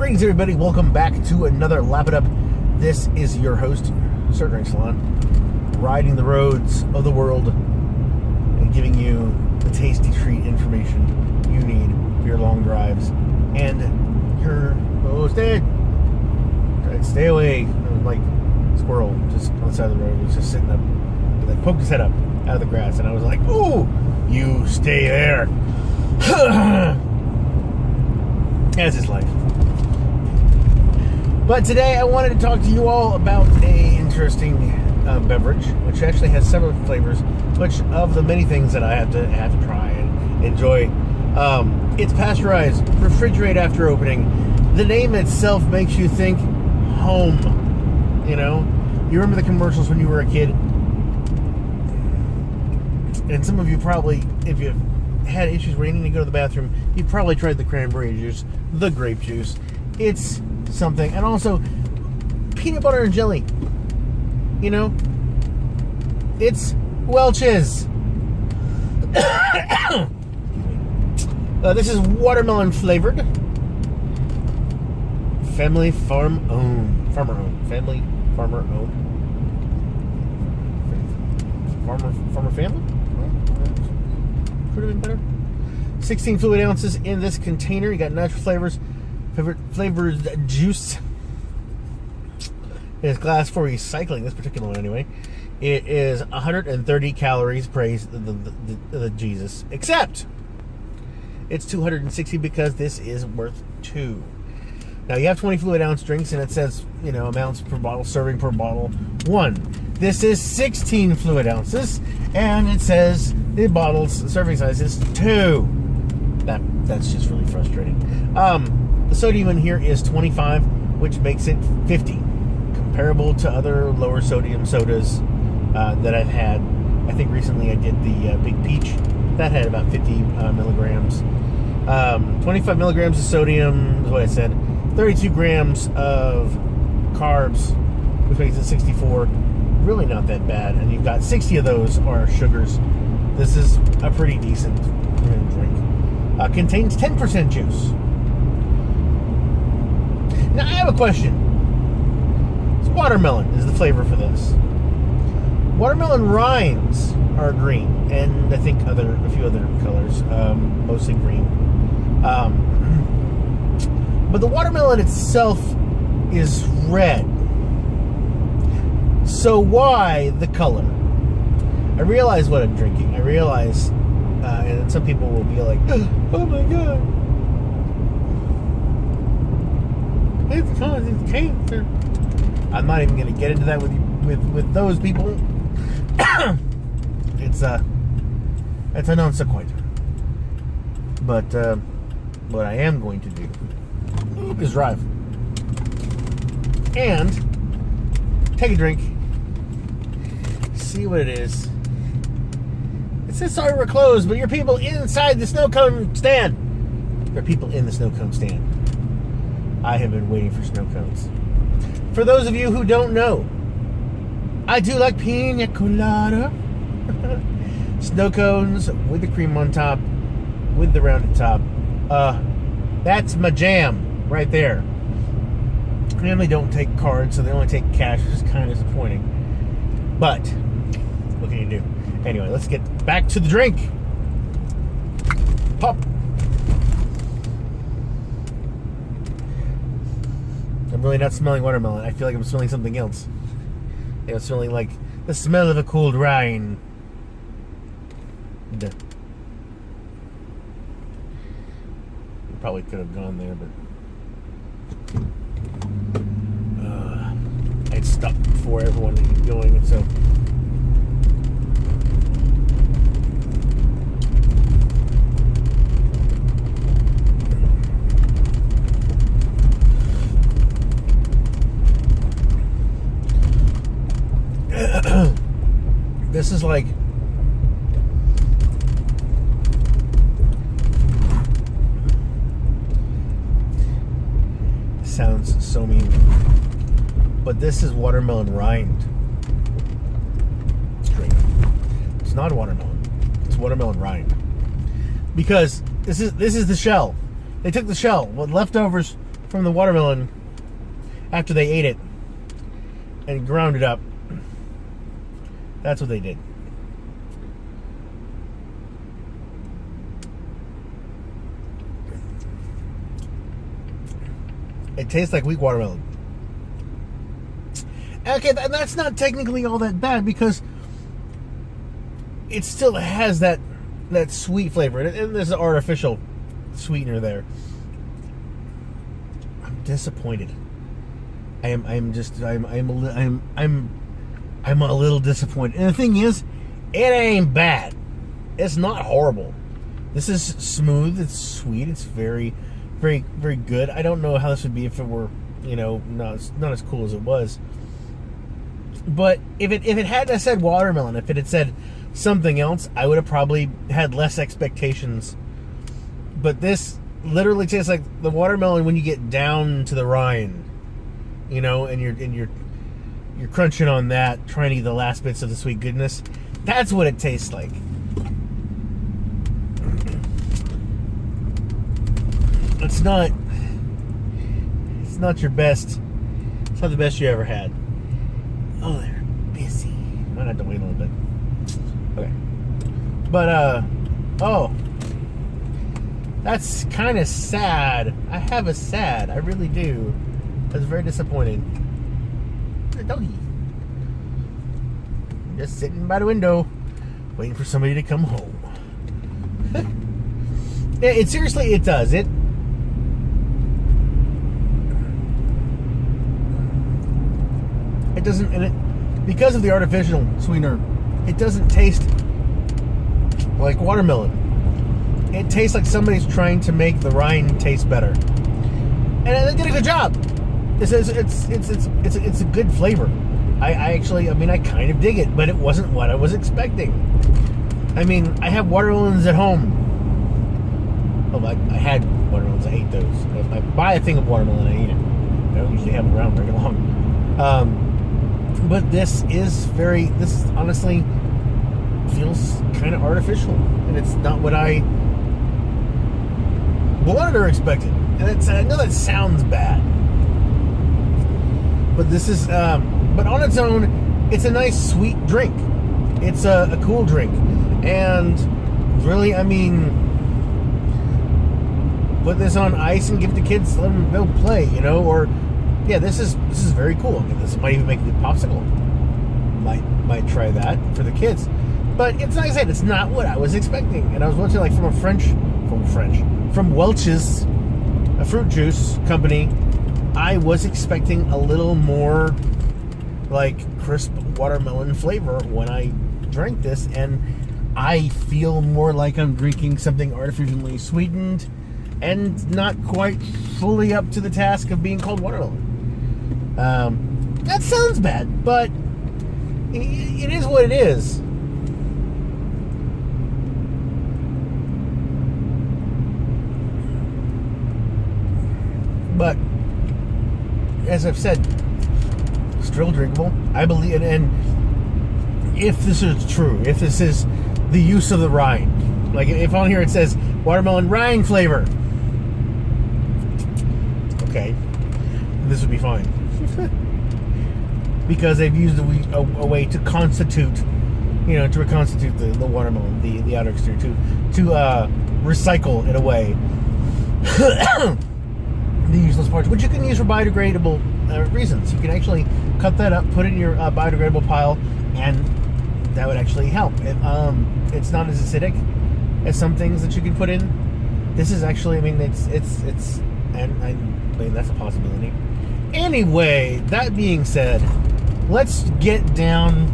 Greetings, everybody. Welcome back to another Lap It Up. This is your host, Sir Drink Salon, riding the roads of the world and giving you the tasty treat information you need for your long drives and your stay away. Like squirrel just on the side of the road. He was just sitting up, like poked his head up out of the grass, and I was like, "Ooh, you stay there." That's his life. But today I wanted to talk to you all about an interesting beverage, which actually has several flavors, which of the many things that I have to try and enjoy. It's pasteurized, refrigerate after opening. The name itself makes you think home. You know, you remember the commercials when you were a kid, and some of you probably, if you've had issues where you need to go to the bathroom, you've probably tried the cranberry juice, the grape juice. It's something. And also peanut butter and jelly, you know, it's Welch's. This is watermelon flavored, family farmer owned, family family. Could have been better. 16 fluid ounces in this container. You got natural flavors, flavored juice. It's glass for recycling, this particular one anyway. It is 130 calories, praise the Jesus. Except it's 260 because this is worth 2. Now you have 20 fluid ounce drinks, and it says, you know, amounts per bottle, serving per bottle 1. This is 16 fluid ounces, and it says the bottle's serving size is 2. That's just really frustrating. The sodium in here is 25, which makes it 50, comparable to other lower sodium sodas that I've had. I think recently I did the Big Peach. That had about 50 milligrams. 25 milligrams of sodium is what I said. 32 grams of carbs, which makes it 64. Really not that bad. And you've got 60 of those are sugars. This is a pretty decent drink. Contains 10% juice. Now, I have a question. It's watermelon is the flavor for this. Watermelon rinds are green, and I think a few other colors, mostly green. But the watermelon itself is red. So why the color? I realize what I'm drinking. I realize, and some people will be like, "Oh my god, it's causing cancer." I'm not even going to get into that with those people. It's a non sequitur. But what I am going to do is drive and take a drink, see what it is. It says sorry we're closed, but you're people inside the snow cone stand. There are people in the snow cone stand. I have been waiting for snow cones. For those of you who don't know, I do like pina colada. Snow cones with the cream on top, with the rounded top. That's my jam right there. I normally don't take cards, so they only take cash, which is kind of disappointing. But what can you do? Anyway, let's get back to the drink. Pop. I'm really not smelling watermelon. I feel like I'm smelling something else. I'm smelling like the smell of a cold rind. Probably could have gone there, but I'd stopped before everyone was going, and so this is like sounds so mean, but this is watermelon rind drink. It's not watermelon, it's watermelon rind, because this is the shell. They took the shell, what leftovers from the watermelon after they ate it and ground it up. That's what they did. It tastes like weak watermelon. Okay, and that's not technically all that bad because it still has that sweet flavor, and there's an artificial sweetener there. I'm disappointed. I'm a little disappointed. And the thing is, it ain't bad. It's not horrible. This is smooth. It's sweet. It's very, very, very good. I don't know how this would be if it were, not as cool as it was. But if it hadn't said watermelon, if it had said something else, I would have probably had less expectations. But this literally tastes like the watermelon when you get down to the rind, and you're crunching on that, trying to eat the last bits of the sweet goodness. That's what it tastes like. It's not your best. It's not the best you ever had. Oh, they're busy. I'm gonna have to wait a little bit. Okay. But, oh. That's kind of sad. I have a sad. I really do. That's very disappointing. The doggy. Just sitting by the window, waiting for somebody to come home. Seriously, it does. It doesn't, and because of the artificial sweetener, it doesn't taste like watermelon. It tastes like somebody's trying to make the rind taste better, and they did a good job. It's a good flavor. I kind of dig it, but it wasn't what I was expecting. I mean, I have watermelons at home. Oh, I had watermelons. I ate those. If I buy a thing of watermelon, I eat it. I don't usually have it around very long. But this honestly feels kind of artificial, and it's not what I wanted or expected. And I know that sounds bad, but this is, but on its own, it's a nice sweet drink. It's a cool drink, and really, I mean, put this on ice and give the kids, let them go play, or. Yeah, this is very cool. I mean, this might even make a good popsicle. Might try that for the kids. But it's like I said, it's not what I was expecting. And I was watching from Welch's, a fruit juice company. I was expecting a little more like crisp watermelon flavor when I drank this, and I feel more like I'm drinking something artificially sweetened and not quite fully up to the task of being called watermelon. That sounds bad, but it is what it is. But as I've said, still drinkable. I believe, and if this is true, if this is the use of the rind, like if on here it says watermelon rind flavor, okay, this would be fine. Because they've used a way to constitute, to reconstitute the watermelon, the outer exterior, to recycle in a way the useless parts, which you can use for biodegradable reasons. You can actually cut that up, put it in your biodegradable pile, and that would actually help. It's not as acidic as some things that you can put in. This is actually, that's a possibility. Anyway, that being said, let's get down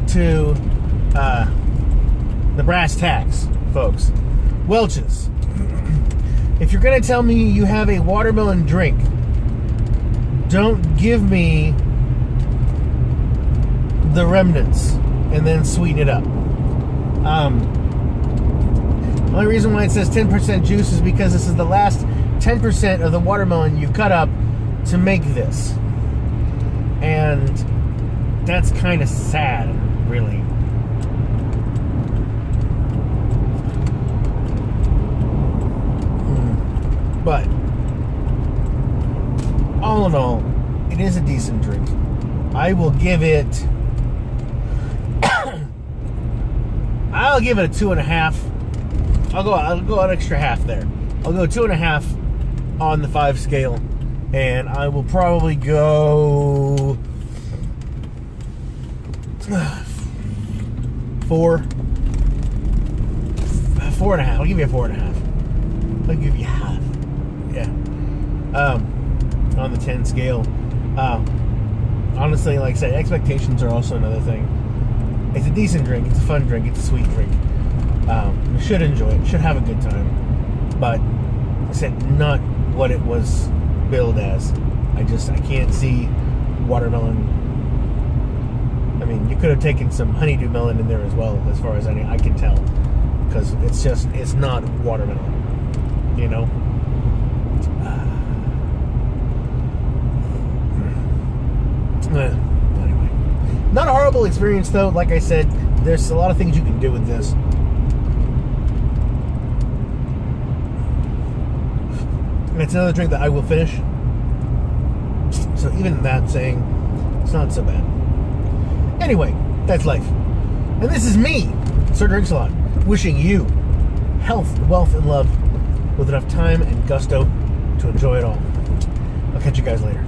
to the brass tacks, folks. Welch's. If you're going to tell me you have a watermelon drink, don't give me the remnants and then sweeten it up. The only reason why it says 10% juice is because this is the last 10% of the watermelon you cut up to make this. And that's kind of sad, really. But all in all, it is a decent drink. I will give it. I'll give it a 2.5. I'll go an extra half there. I'll go 2.5 on the 5 scale, and I will probably go 4. 4.5. I'll give you a 4.5. I'll give you half. Yeah. On the 10 scale. Honestly, like I said, expectations are also another thing. It's a decent drink. It's a fun drink. It's a sweet drink. You should enjoy it. You should have a good time. But, like I said, not what it was billed as. I can't see watermelon. I mean, you could have taken some honeydew melon in there as well, as far as I can tell. Because it's not watermelon. You know? Anyway, not a horrible experience though. Like I said, there's a lot of things you can do with this. And it's another drink that I will finish. So even that saying, it's not so bad. Anyway, that's life. And this is me, Sir Drinks a Lot, wishing you health, wealth, and love with enough time and gusto to enjoy it all. I'll catch you guys later.